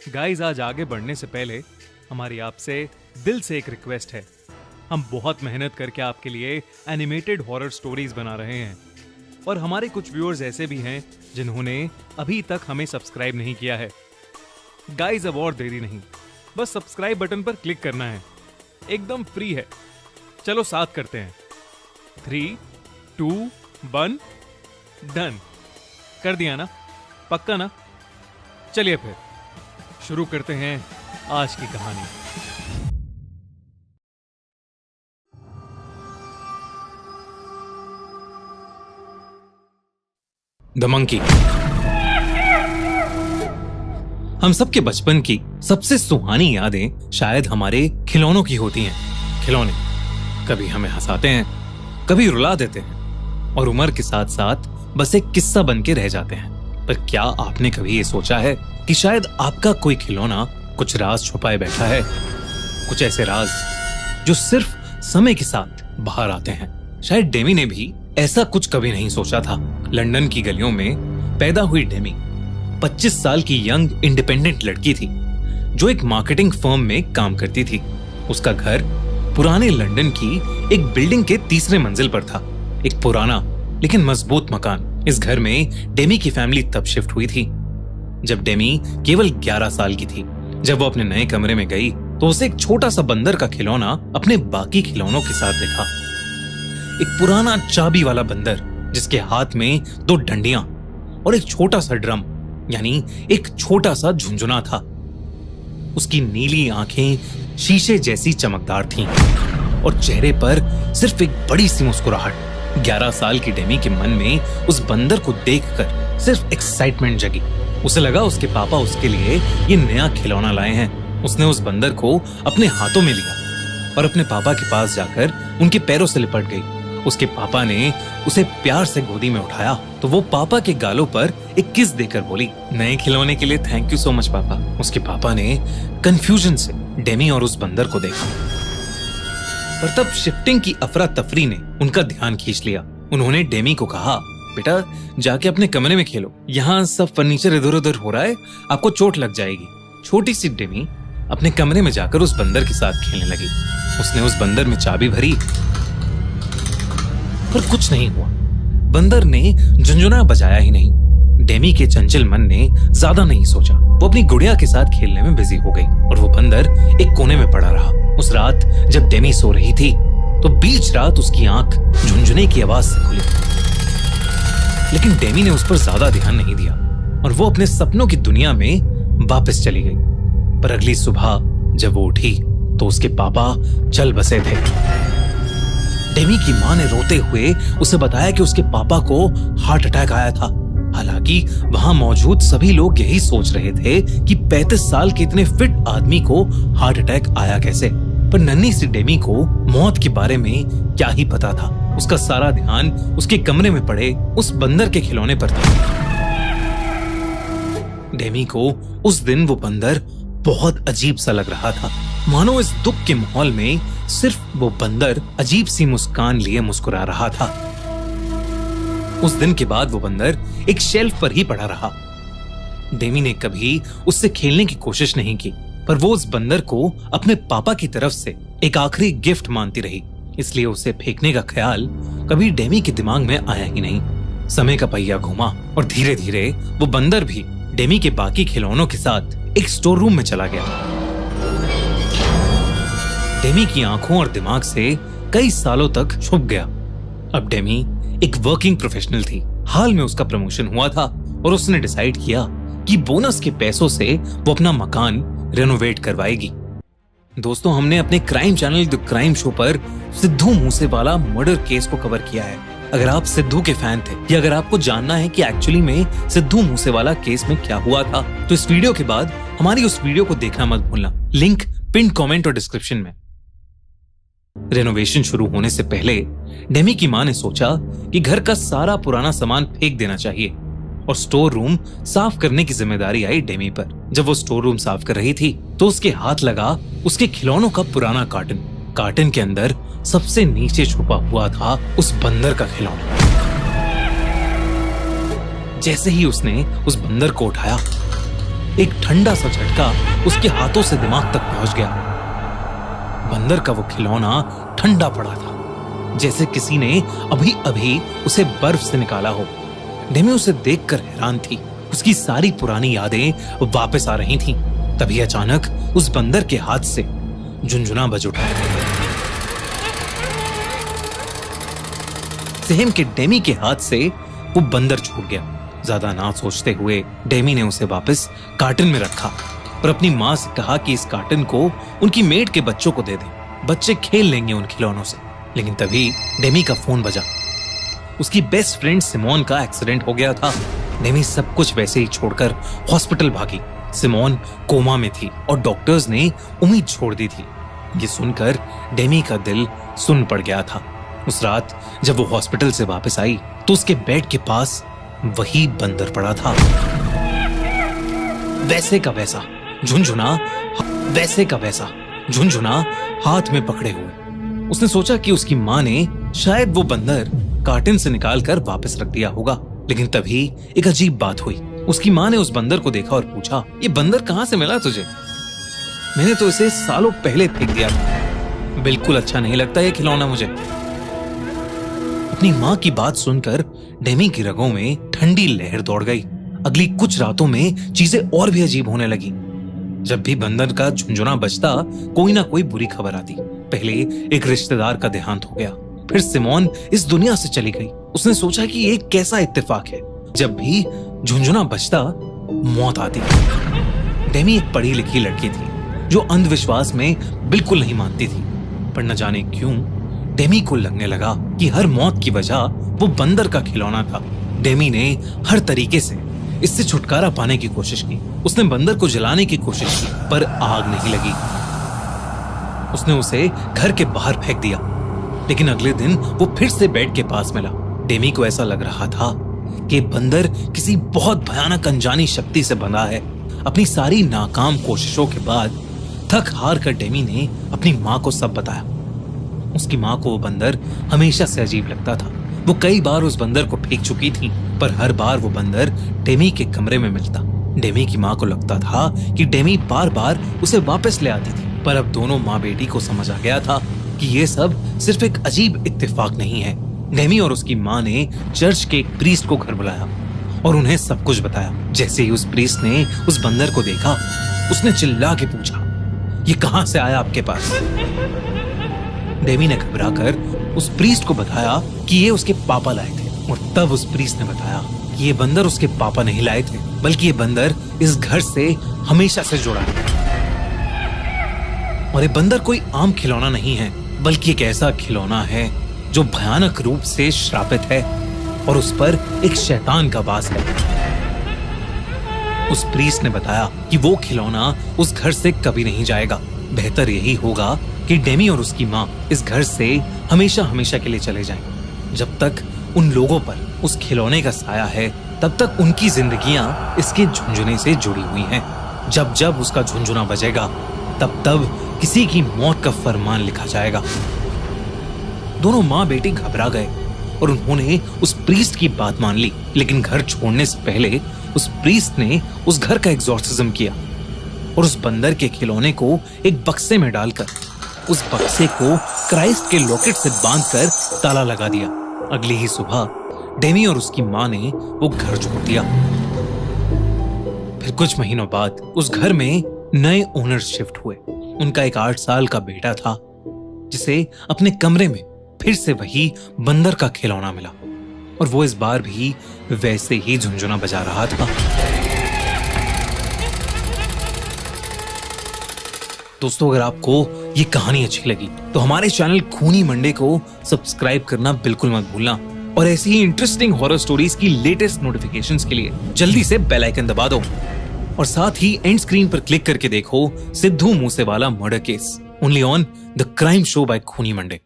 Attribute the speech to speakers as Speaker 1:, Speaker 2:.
Speaker 1: Guys, आज आगे बढ़ने से पहले हमारी आपसे दिल से एक रिक्वेस्ट है। हम बहुत मेहनत करके आपके लिए एनिमेटेड हॉरर स्टोरीज बना रहे हैं और हमारे कुछ व्यूअर्स ऐसे भी हैं जिन्होंने अभी तक हमें सब्सक्राइब नहीं किया है। गाइस, अब और देरी नहीं, बस सब्सक्राइब बटन पर क्लिक करना है, एकदम फ्री है। चलो साथ करते हैं। 3, 2, 1 डन। कर दिया ना? पक्का ना? चलिए फिर शुरू करते हैं आज की कहानी।
Speaker 2: The monkey. हम सबके बचपन की सबसे सुहानी यादें शायद हमारे खिलौनों की होती हैं। खिलौने कभी हमें हंसाते हैं, कभी रुला देते हैं और उम्र के साथ साथ बस एक किस्सा बन के रह जाते हैं। पर क्या आपने कभी ये सोचा है कि शायद आपका कोई खिलौना कुछ राज छुपाए बैठा है? कुछ ऐसे राज जो सिर्फ समय के साथ बाहर आते हैं। शायद डेमी ने भी ऐसा कुछ कभी नहीं सोचा था। लंदन की गलियों में पैदा हुई डेमी 25 साल की यंग इंडिपेंडेंट लड़की थी जो एक मार्केटिंग फर्म में काम करती थी। उसका घर पुराने लंदन की एक बिल्डिंग के तीसरे मंजिल पर था। एक पुराना लेकिन मजबूत मकान। इस घर में डेमी की फैमिली तब शिफ्ट हुई थी जब डेमी केवल 11 साल की थी। जब वो अपने नए कमरे में गई तो उसे एक छोटा सा बंदर का खिलौना अपने बाकी खिलौनों के साथ दिखा। एक पुराना चाबी वाला बंदर जिसके हाथ में 2 डंडियां और एक छोटा सा ड्रम यानी एक छोटा सा झुंझुना था। उसकी नीली आंखें शीशे जैसी चमकदार थीं और चेहरे पर सिर्फ एक बड़ी सी मुस्कुराहट। 11 साल की डेमी के मन में उस बंदर को देखकर सिर्फ एक्साइटमेंट जगी। उसे लगा उसके पापा उसके लिए ये नया खिलौना लाए हैं। उसने उस बंदर को अपने हाथों में लिया और अपने पापा के पास जाकर उनके पैरों से लिपट गई। उसके पापा ने उसे प्यार से गोदी में उठाया तो वो पापा के गालों पर एक किस देकर बोली, नए खिलौने के लिए थैंक यू सो मच पापा। उसके पापा ने कंफ्यूजन से डेमी और उस बंदर को देखा, पर तब शिफ्टिंग की अफरा तफरी ने उनका ध्यान खींच लिया। उन्होंने डेमी को कहा, बेटा जाके अपने कमरे में खेलो, यहाँ सब फर्नीचर इधर उधर हो रहा है, आपको चोट लग जाएगी। छोटी सी डेमी अपने कमरे में जाकर उस बंदर के साथ खेलने लगी। उसने उस बंदर में चाबी भरी पर कुछ नहीं हुआ। बंदर ने झुंझुना बजाया ही नहीं। डेमी के चंचल मन ने ज्यादा नहीं सोचा। वो अपनी गुड़िया के साथ खेलने में बिजी हो गई और वो बंदर एक कोने में पड़ा रहा। उस रात जब डेमी सो रही थी तो बीच रात उसकी आंख झुंझुने की आवाज से खुली, लेकिन डेमी ने उस पर ज्यादा ध्यान नहीं दिया और वो अपने सपनों की दुनिया में वापस चली गई। पर अगली सुबह जब वो उठी तो उसके पापा चल बसे थे। डेमी की मां ने रोते हुए उसे बताया कि उसके पापा को हार्ट अटैक आया था। हालांकि वहां मौजूद सभी लोग यही सोच रहे थे कि 35 साल के इतने फिट आदमी को हार्ट अटैक आया कैसे। पर नन्ही सी डेमी को मौत के बारे में क्या ही पता था। उसका सारा ध्यान उसके कमरे में पड़े उस बंदर के खिलौने पर था। डेमी को उस दिन वो बंदर बहुत अजीब सा लग रहा था, मानो इस दुख के माहौल में सिर्फ वो बंदर अजीब सी मुस्कान लिए मुस्कुरा रहा था। उस दिन के बाद वो बंदर एक शेल्फ पर ही पड़ा रहा। डेमी ने कभी उससे खेलने की कोशिश नहीं की, पर वो उस बंदर को अपने पापा की तरफ से एक आखिरी गिफ्ट मानती रही। इसलिए उसे फेंकने का ख्याल कभी डेमी के दिमाग में आया ही नहीं। समय का पहिया घूमा और धीरे धीरे वो बंदर भी डेमी के बाकी खिलौनों के साथ एक स्टोर रूम में चला गया। डेमी की आंखों और दिमाग से कई सालों तक छुप गया। अब डेमी एक वर्किंग प्रोफेशनल थी। हाल में उसका प्रमोशन हुआ था और उसने डिसाइड किया कि बोनस के पैसों से वो अपना मकान रेनोवेट करवाएगी। दोस्तों, हमने अपने crime channel the crime show पर सिद्धू मूसेवाला मर्डर केस को कवर किया है। अगर आप सिद्धू के फैन थे या अगर आपको जानना है कि एक्चुअली में सिद्धू मूसेवाला केस में क्या हुआ था, तो इस वीडियो के बाद हमारी उस वीडियो को देखना मत भूलना। लिंक पिन कमेंट और डिस्क्रिप्शन में। रेनोवेशन शुरू होने से पहले डेमी की मां ने सोचा कि घर का सारा पुराना सामान फेंक देना चाहिए और स्टोर रूम साफ करने की जिम्मेदारी आई डेमी पर। जब वो स्टोर रूम साफ कर रही थी तो उसके हाथ लगा उसके खिलौनों का पुराना कार्टन। कार्टन के अंदर सबसे नीचे छुपा हुआ था उस बंदर का खिलौना। जैसे ही उसने उस बंदर को उठाया एक ठंडा सा झटका उसके हाथों से दिमाग तक पहुंच गया। बंदर का वो खिलौना ठंडा पड़ा था, जैसे किसी ने अभी अभी उसे बर्फ से निकाला हो। डेमी उसे देखकर हैरान थी। उसकी सारी पुरानी यादें वापस आ रही थीं। तभी अचानक उस बंदर के हाथ से झुनझुना बज उठा। सेम के डेमी के हाथ से वो बंदर छूट गया। ज्यादा ना सोचते हुए डेमी ने उसे वापस कार्टन में रखा और अपनी माँ से कहा कि इस कार्टन को उनकी मेड के बच्चों को दे दें, बच्चे खेल लेंगे उन खिलौनों से। लेकिन तभी डेमी का फोन बजा। उसकी बेस्ट फ्रेंड सिमोन का एक्सीडेंट हो गया था। डेमी सब कुछ वैसे ही छोड़कर हॉस्पिटल भागी। सिमोन कोमा में थी और डॉक्टर्स ने उम्मीद छोड़ दी थी। ये सुनकर डेमी का दिल सुन पड़ गया था। उस रात जब वो हॉस्पिटल से वापस आई तो उसके बेड के पास वही बंदर पड़ा था, वैसे का वैसा झुनझुना, वैसे का वैसा झुनझुना हाथ में पकड़े हुए। उसने सोचा कि उसकी माँ ने शायद वो बंदर कार्टन से निकालकर वापस रख दिया होगा। लेकिन तभी एक अजीब बात हुई। उसकी माँ ने उस बंदर को देखा और पूछा, ये बंदर कहाँ से मिला तुझे? मैंने तो इसे सालों पहले फेंक दिया था। बिल्कुल अच्छा नहीं लगता ये खिलौना मुझे। अपनी माँ की बात सुनकर डेमी की रगों में ठंडी लहर दौड़ गई। अगली कुछ रातों में चीजें और भी अजीब होने लगी। जब भी बंदर का झुनझुना बजता, कोई ना कोई बुरी खबर आती। पहले एक रिश्तेदार का देहांत हो गया, फिर सिमोन इस दुनिया से चली गई। उसने सोचा कि ये कैसा इत्तेफाक है, जब भी झुनझुना बजता मौत आती। डेमी एक पढ़ी लिखी लड़की थी जो अंधविश्वास में बिल्कुल नहीं मानती थी, पर न जाने क्यों डेमी को लगने लगा कि हर मौत की वजह वो बंदर का खिलौना था। डेमी ने हर तरीके से इससे छुटकारा पाने की कोशिश की। उसने बंदर को जलाने की कोशिश की, पर आग नहीं लगी। उसने उसे घर के बाहर फेंक दिया। लेकिन अगले दिन वो फिर से बेड के पास मिला। डेमी को ऐसा लग रहा था कि बंदर किसी बहुत भयानक अनजानी शक्ति से बंधा है। अपनी सारी नाकाम कोशिशों के बाद थक हार कर डेमी ने अपनी माँ को सब बताया। उसकी माँ को वो बंदर हमेशा से अजीब लगता था। वो कई बार उस बंदर को फेंक चुकी थी, पर हर बार वो बंदर डेमी के कमरे में मिलता। डेमी की माँ को लगता था कि डेमी बार बार उसे वापस ले आती थी, पर अब दोनों माँ बेटी को समझ आ गया था कि ये सब सिर्फ एक अजीब इत्तेफाक नहीं है। डेमी और उसकी माँ ने चर्च के एक प्रीस्ट को घर बुलाया और उन्हें सब कुछ बताया। जैसे ही उस प्रीस्ट ने उस बंदर को देखा, उसने चिल्ला के पूछा, ये कहां से आया आपके पास? डेमी ने घबराकर उस प्रीस्ट को बताया कि ये उसके पापा लाए थे। और तब उस प्रीस्ट ने बताया कि ये बंदर उसके पापा नहीं लाए थे, बल्कि ये बंदर इस घर से हमेशा से जुड़ा है। और ये बंदर कोई आम खिलौना नहीं है, बल्कि एक ऐसा खिलौना है जो भयानक रूप से श्रापित है और उस पर एक शैतान का वास है। उस प्रीस्ट ने बताया कि वो खिलौना उस घर से कभी नहीं जाएगा। बेहतर यही होगा कि डेमी और उसकी माँ इस घर से हमेशा हमेशा के लिए चले जाएं। जब तक उन लोगों पर उस खिलौने का साया है, तब तक उनकी जिंदगियां इसके झुनझुने से जुड़ी हुई हैं। जब जब उसका झुनझुना बजेगा, तब तब किसी की मौत का फरमान लिखा जाएगा। दोनों माँ बेटी घबरा गए और उन्होंने उस प्रीस्ट की बात मान ली। लेकिन घर छोड़ने से पहले उस प्रीस्ट ने उस घर का एग्जॉर्सिज्म किया और उस बंदर के खिलौने को एक बक्से में डालकर उस बक्से को क्राइस्ट के लॉकेट से बांधकर ताला लगा दिया। अगली ही सुबह डेमी और उसकी माँ ने वो घर छोड़ दिया। फिर कुछ महीनों बाद उस घर में नए ओनर शिफ्ट हुए। उनका एक 8 साल का बेटा था, जिसे अपने कमरे में फिर से वही बंदर का खिलौना मिला और वो इस बार भी वैसे ही झुनझुना बजा रहा था। दोस्तों, अगर आपको ये कहानी अच्छी लगी तो हमारे चैनल खूनी मंडे को सब्सक्राइब करना बिल्कुल मत भूलना और ऐसी ही इंटरेस्टिंग हॉरर स्टोरीज की लेटेस्ट नोटिफिकेशंस के लिए जल्दी से बेल आइकन दबा दो और साथ ही एंड स्क्रीन पर क्लिक करके देखो Sidhu Moosewala murder case, only on the crime show by खूनी मंडे।